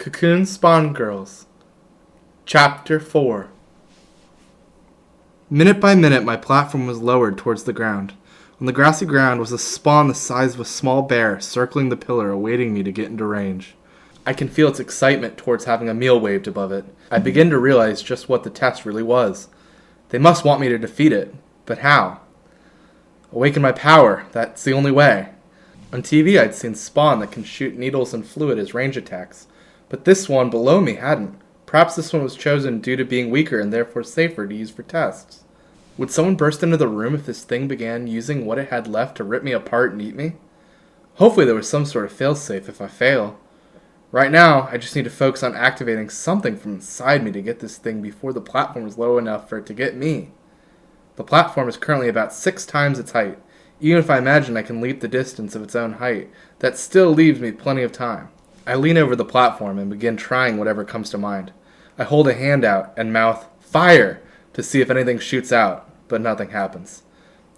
Cocoon Spawn Girls. Chapter 4. Minute by minute, my platform was lowered towards the ground. On the grassy ground was a spawn the size of a small bear circling the pillar, awaiting me to get into range. I can feel its excitement towards having a meal waved above it. I begin to realize just what the test really was. They must want me to defeat it, but how? Awaken my power, that's the only way. On TV I'd seen spawn that can shoot needles and fluid as range attacks, but this one below me hadn't. Perhaps this one was chosen due to being weaker and therefore safer to use for tests. Would someone burst into the room if this thing began using what it had left to rip me apart and eat me? Hopefully there was some sort of failsafe if I fail. Right now, I just need to focus on activating something from inside me to get this thing before the platform is low enough for it to get me. The platform is currently about 6 times its height. Even if I imagine I can leap the distance of its own height, that still leaves me plenty of time. I lean over the platform and begin trying whatever comes to mind. I hold a hand out and mouth, "Fire!" to see if anything shoots out, but nothing happens.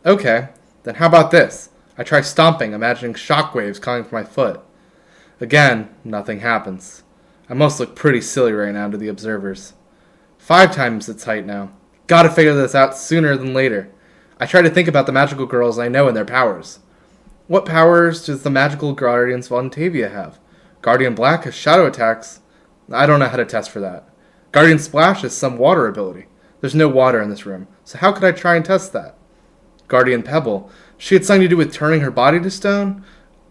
Okay, then how about this? I try stomping, imagining shockwaves coming from my foot. Again, nothing happens. I must look pretty silly right now to the observers. 5 times its height now. Gotta figure this out sooner than later. I try to think about the magical girls I know and their powers. What powers does the magical Guardians of Ontavia have? Guardian Black has shadow attacks. I don't know how to test for that. Guardian Splash has some water ability. There's no water in this room, so how could I try and test that? Guardian Pebble. She had something to do with turning her body to stone?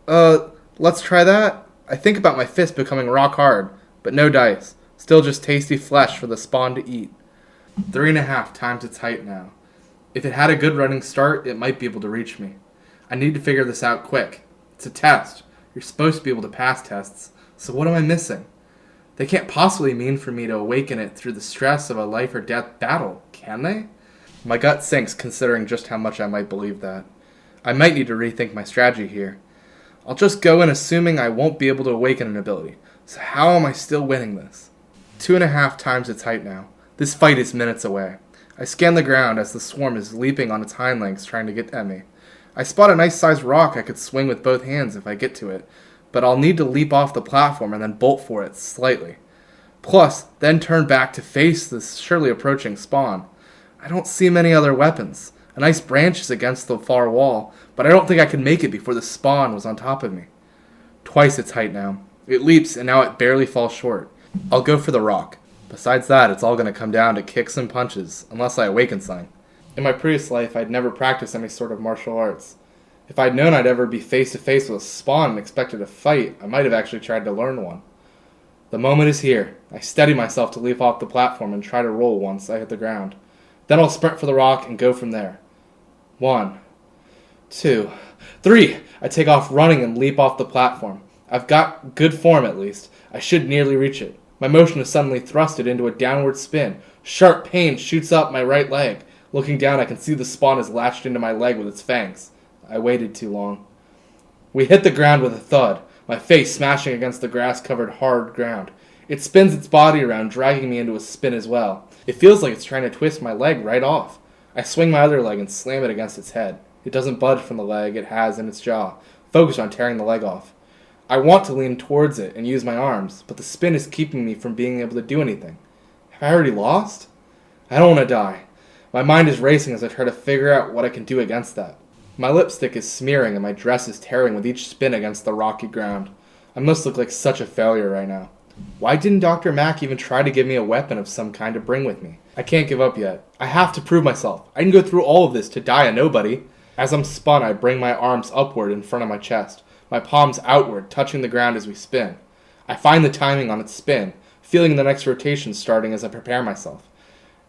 Let's try that. I think about my fist becoming rock hard, but no dice. Still just tasty flesh for the spawn to eat. 3.5 times its height now. If it had a good running start, it might be able to reach me. I need to figure this out quick. It's a test. You're supposed to be able to pass tests, so what am I missing? They can't possibly mean for me to awaken it through the stress of a life or death battle, can they? My gut sinks considering just how much I might believe that. I might need to rethink my strategy here. I'll just go in assuming I won't be able to awaken an ability, so how am I still winning this? 2.5 times its height now. This fight is minutes away. I scan the ground as the swarm is leaping on its hind legs trying to get at me. I spot a nice-sized rock I could swing with both hands if I get to it, but I'll need to leap off the platform and then bolt for it slightly. Plus, then turn back to face this surely approaching spawn. I don't see many other weapons. A nice branch is against the far wall, but I don't think I could make it before the spawn was on top of me. Twice its height now. It leaps, and now it barely falls short. I'll go for the rock. Besides that, it's all going to come down to kicks and punches, unless I awaken something. In my previous life, I'd never practiced any sort of martial arts. If I'd known I'd ever be face-to-face with a spawn and expected a fight, I might have actually tried to learn one. The moment is here. I steady myself to leap off the platform and try to roll once I hit the ground. Then I'll sprint for the rock and go from there. 1, 2, 3! I take off running and leap off the platform. I've got good form at least. I should nearly reach it. My motion is suddenly thrusted into a downward spin. Sharp pain shoots up my right leg. Looking down, I can see the spawn is latched into my leg with its fangs. I waited too long. We hit the ground with a thud, my face smashing against the grass-covered hard ground. It spins its body around, dragging me into a spin as well. It feels like it's trying to twist my leg right off. I swing my other leg and slam it against its head. It doesn't budge from the leg it has in its jaw, focused on tearing the leg off. I want to lean towards it and use my arms, but the spin is keeping me from being able to do anything. Have I already lost? I don't want to die. My mind is racing as I try to figure out what I can do against that. My lipstick is smearing and my dress is tearing with each spin against the rocky ground. I must look like such a failure right now. Why didn't Dr. Mack even try to give me a weapon of some kind to bring with me? I can't give up yet. I have to prove myself. I can go through all of this to die a nobody. As I'm spun, I bring my arms upward in front of my chest, my palms outward, touching the ground as we spin. I find the timing on its spin, feeling the next rotation starting as I prepare myself.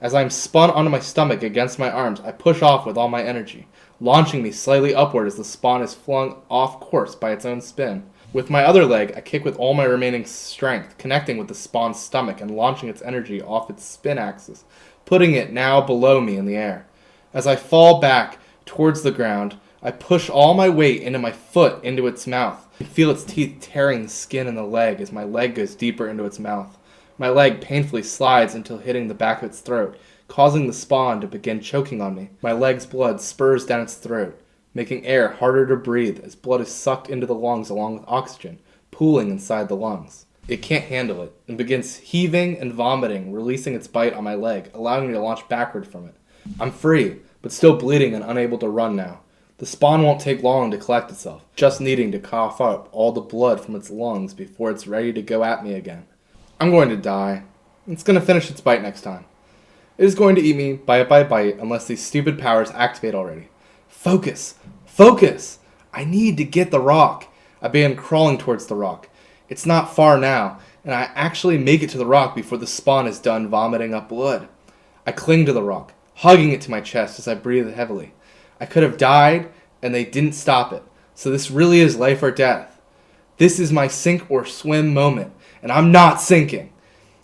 As I am spun onto my stomach against my arms, I push off with all my energy, launching me slightly upward as the spawn is flung off course by its own spin. With my other leg, I kick with all my remaining strength, connecting with the spawn's stomach and launching its energy off its spin axis, putting it now below me in the air. As I fall back towards the ground, I push all my weight into my foot into its mouth. I feel its teeth tearing the skin in the leg as my leg goes deeper into its mouth. My leg painfully slides until hitting the back of its throat, causing the spawn to begin choking on me. My leg's blood spurs down its throat, making air harder to breathe as blood is sucked into the lungs along with oxygen, pooling inside the lungs. It can't handle it, and begins heaving and vomiting, releasing its bite on my leg, allowing me to launch backward from it. I'm free, but still bleeding and unable to run now. The spawn won't take long to collect itself, just needing to cough up all the blood from its lungs before it's ready to go at me again. I'm going to die. It's going to finish its bite next time. It is going to eat me bite by bite unless these stupid powers activate already. Focus! Focus! I need to get the rock. I began crawling towards the rock. It's not far now, and I actually make it to the rock before the spawn is done vomiting up blood. I cling to the rock, hugging it to my chest as I breathe heavily. I could have died, and they didn't stop it, so this really is life or death. This is my sink or swim moment, and I'm not sinking.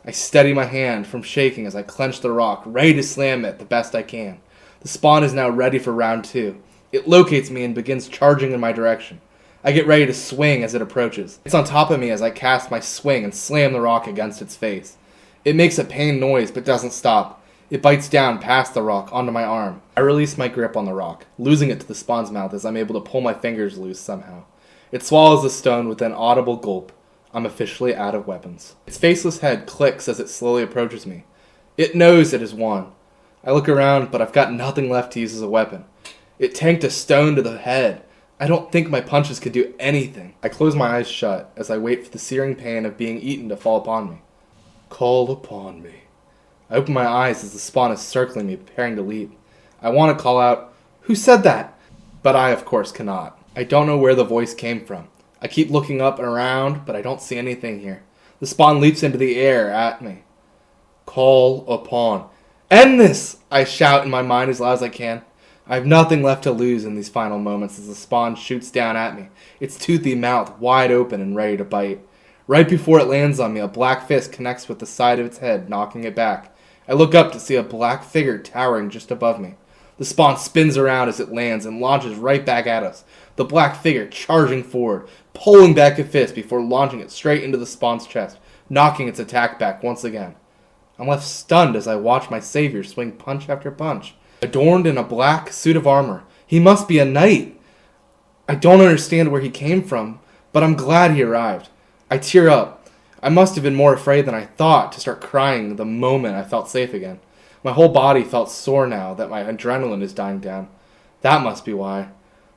I steady my hand from shaking as I clench the rock, ready to slam it the best I can. The spawn is now ready for round 2. It locates me and begins charging in my direction. I get ready to swing as it approaches. It's on top of me as I cast my swing and slam the rock against its face. It makes a pained noise but doesn't stop. It bites down past the rock onto my arm. I release my grip on the rock, losing it to the spawn's mouth as I'm able to pull my fingers loose somehow. It swallows the stone with an audible gulp. I'm officially out of weapons. Its faceless head clicks as it slowly approaches me. It knows it has won. I look around, but I've got nothing left to use as a weapon. It tanked a stone to the head. I don't think my punches could do anything. I close my eyes shut as I wait for the searing pain of being eaten to fall upon me. Call upon me. I open my eyes as the spawn is circling me, preparing to leap. I want to call out, "Who said that?" But I, of course, cannot. I don't know where the voice came from. I keep looking up and around, but I don't see anything here. The spawn leaps into the air at me. Call upon. End this! I shout in my mind as loud as I can. I have nothing left to lose in these final moments as the spawn shoots down at me, its toothy mouth wide open and ready to bite. Right before it lands on me, a black fist connects with the side of its head, knocking it back. I look up to see a black figure towering just above me. The spawn spins around as it lands and launches right back at us, the black figure charging forward, pulling back a fist before launching it straight into the spawn's chest, knocking its attack back once again. I'm left stunned as I watch my savior swing punch after punch. Adorned in a black suit of armor, he must be a knight. I don't understand where he came from, but I'm glad he arrived. I tear up. I must have been more afraid than I thought to start crying the moment I felt safe again. My whole body felt sore now that my adrenaline is dying down. That must be why.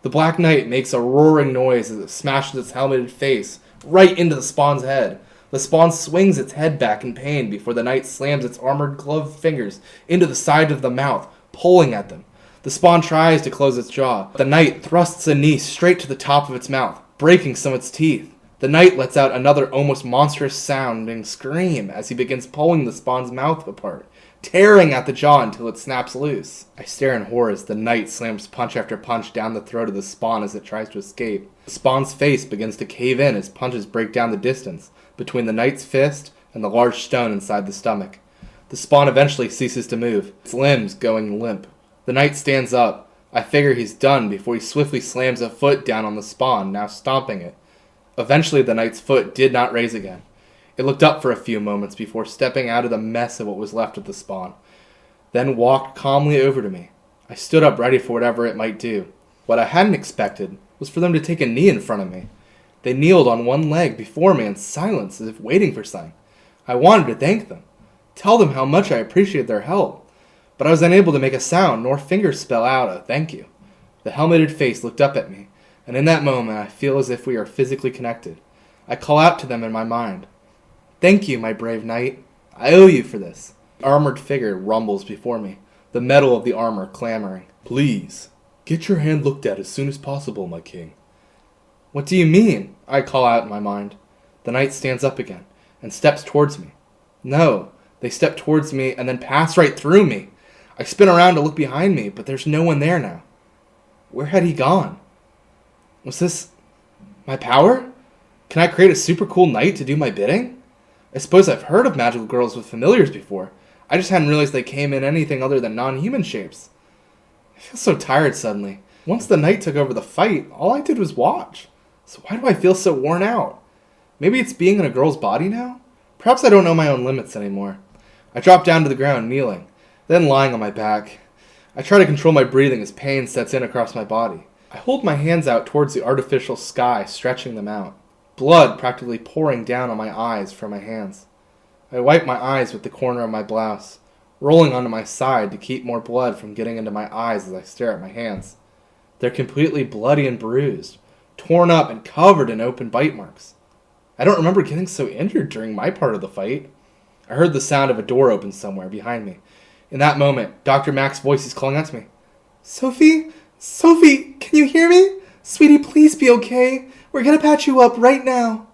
The Black Knight makes a roaring noise as it smashes its helmeted face right into the spawn's head. The spawn swings its head back in pain before the knight slams its armored gloved fingers into the side of the mouth, pulling at them. The spawn tries to close its jaw. The knight thrusts a knee straight to the top of its mouth, breaking some of its teeth. The knight lets out another almost monstrous sounding scream as he begins pulling the spawn's mouth apart, tearing at the jaw until it snaps loose. I stare in horror as the knight slams punch after punch down the throat of the spawn as it tries to escape. The spawn's face begins to cave in as punches break down the distance between the knight's fist and the large stone inside the stomach. The spawn eventually ceases to move, its limbs going limp. The knight stands up. I figure he's done before he swiftly slams a foot down on the spawn, now stomping it. Eventually the knight's foot did not raise again. It looked up for a few moments before stepping out of the mess of what was left of the spawn, then walked calmly over to me. I stood up ready for whatever it might do. What I hadn't expected was for them to take a knee in front of me. They kneeled on one leg before me in silence as if waiting for something. I wanted to thank them, tell them how much I appreciated their help, but I was unable to make a sound nor fingers spell out a thank you. The helmeted face looked up at me, and in that moment I feel as if we are physically connected. I call out to them in my mind. Thank you, my brave knight. I owe you for this. The armored figure rumbles before me, the metal of the armor clamoring. Please, get your hand looked at as soon as possible, my king. What do you mean? I call out in my mind. The knight stands up again and steps towards me. No, they step towards me and then pass right through me. I spin around to look behind me, but there's no one there now. Where had he gone? Was this my power? Can I create a super cool knight to do my bidding? I suppose I've heard of magical girls with familiars before. I just hadn't realized they came in anything other than non-human shapes. I feel so tired suddenly. Once the knight took over the fight, all I did was watch. So why do I feel so worn out? Maybe it's being in a girl's body now? Perhaps I don't know my own limits anymore. I drop down to the ground, kneeling, then lying on my back. I try to control my breathing as pain sets in across my body. I hold my hands out towards the artificial sky, stretching them out. blood practically pouring down on my eyes from my hands. I wipe my eyes with the corner of my blouse, rolling onto my side to keep more blood from getting into my eyes as I stare at my hands. They're completely bloody and bruised, torn up and covered in open bite marks. I don't remember getting so injured during my part of the fight. I heard the sound of a door open somewhere behind me. In that moment, Dr. Mack's voice is calling out to me. Sophie? Sophie, can you hear me? Sweetie, please be okay. We're gonna patch you up right now.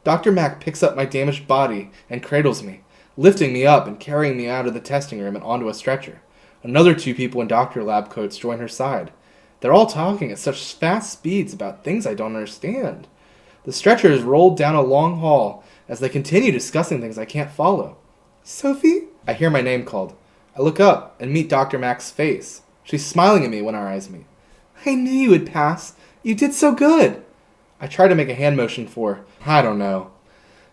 Dr. Mack picks up my damaged body and cradles me, lifting me up and carrying me out of the testing room and onto a stretcher. Another 2 people in doctor lab coats join her side. They're all talking at such fast speeds about things I don't understand. The stretcher is rolled down a long hall as they continue discussing things I can't follow. Sophie? I hear my name called. I look up and meet Dr. Mack's face. She's smiling at me when our eyes meet. I knew you would pass. You did so good. I try to make a hand motion for, I don't know,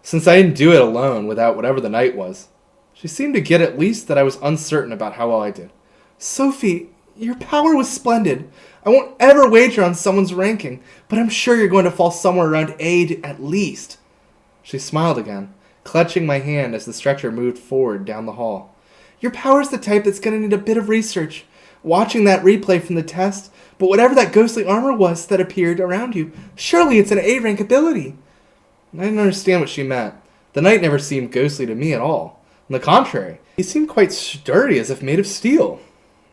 since I didn't do it alone without whatever the night was. She seemed to get at least that I was uncertain about how well I did. Sophie, your power was splendid. I won't ever wager on someone's ranking, but I'm sure you're going to fall somewhere around A at least. She smiled again, clutching my hand as the stretcher moved forward down the hall. Your power's the type that's going to need a bit of research. Watching that replay from the test, but whatever that ghostly armor was that appeared around you, surely it's an A-rank ability. I didn't understand what she meant. The knight never seemed ghostly to me at all. On the contrary, he seemed quite sturdy as if made of steel.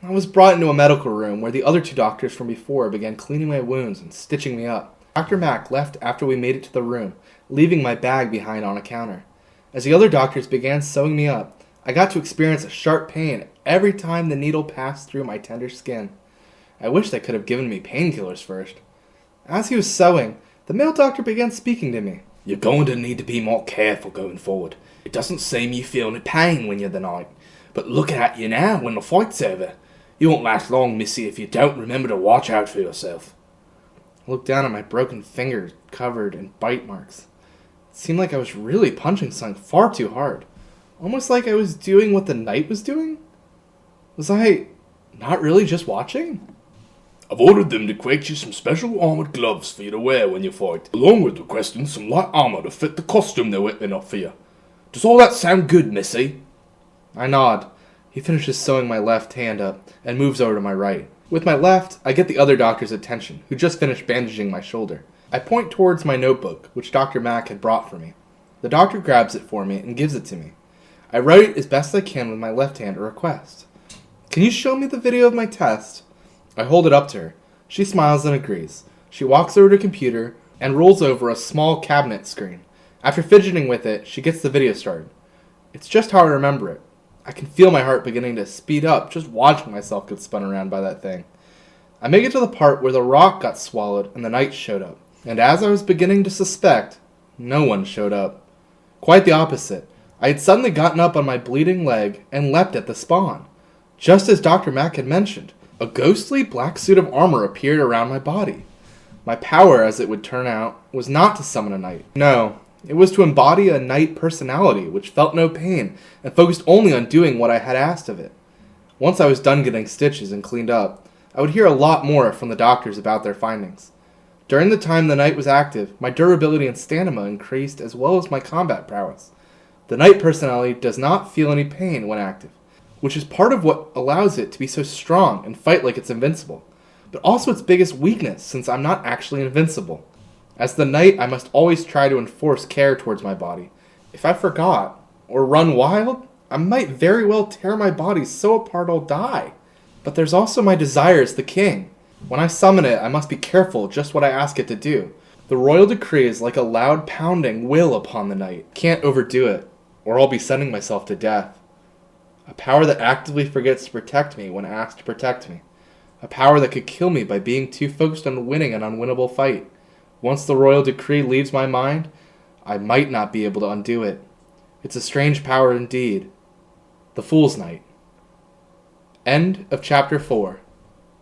I was brought into a medical room where the other 2 doctors from before began cleaning my wounds and stitching me up. Dr. Mack left after we made it to the room, leaving my bag behind on a counter. As the other doctors began sewing me up, I got to experience a sharp pain every time the needle passed through my tender skin. I wish they could have given me painkillers first. As he was sewing, the male doctor began speaking to me. You're going to need to be more careful going forward. It doesn't seem you feel any pain when you're the knight. But looking at you now when the fight's over, you won't last long, missy, if you don't remember to watch out for yourself. I looked down at my broken finger covered in bite marks. It seemed like I was really punching something far too hard. Almost like I was doing what the knight was doing? Was I not really just watching? I've ordered them to create you some special armored gloves for you to wear when you fight, along with requesting some light armor to fit the costume they're whipping up for you. Does all that sound good, missy? I nod. He finishes sewing my left hand up and moves over to my right. With my left, I get the other doctor's attention, who just finished bandaging my shoulder. I point towards my notebook, which Dr. Mack had brought for me. The doctor grabs it for me and gives it to me. I write as best I can with my left hand a request. Can you show me the video of my test? I hold it up to her. She smiles and agrees. She walks over to the computer and rolls over a small cabinet screen. After fidgeting with it, she gets the video started. It's just how I remember it. I can feel my heart beginning to speed up just watching myself get spun around by that thing. I make it to the part where the rock got swallowed and the knight showed up. And as I was beginning to suspect, no one showed up. Quite the opposite. I had suddenly gotten up on my bleeding leg and leapt at the spawn. Just as Dr. Mack had mentioned, a ghostly black suit of armor appeared around my body. My power, as it would turn out, was not to summon a knight. No, it was to embody a knight personality which felt no pain and focused only on doing what I had asked of it. Once I was done getting stitches and cleaned up, I would hear a lot more from the doctors about their findings. During the time the knight was active, my durability and stamina increased as well as my combat prowess. The knight personality does not feel any pain when active, which is part of what allows it to be so strong and fight like it's invincible, but also its biggest weakness since I'm not actually invincible. As the knight, I must always try to enforce care towards my body. If I forgot, or run wild, I might very well tear my body so apart I'll die. But there's also my desire as the king. When I summon it, I must be careful just what I ask it to do. The royal decree is like a loud pounding will upon the knight. Can't overdo it, or I'll be sending myself to death. A power that actively forgets to protect me when asked to protect me. A power that could kill me by being too focused on winning an unwinnable fight. Once the royal decree leaves my mind, I might not be able to undo it. It's a strange power indeed. The Fool's Knight. End of Chapter 4.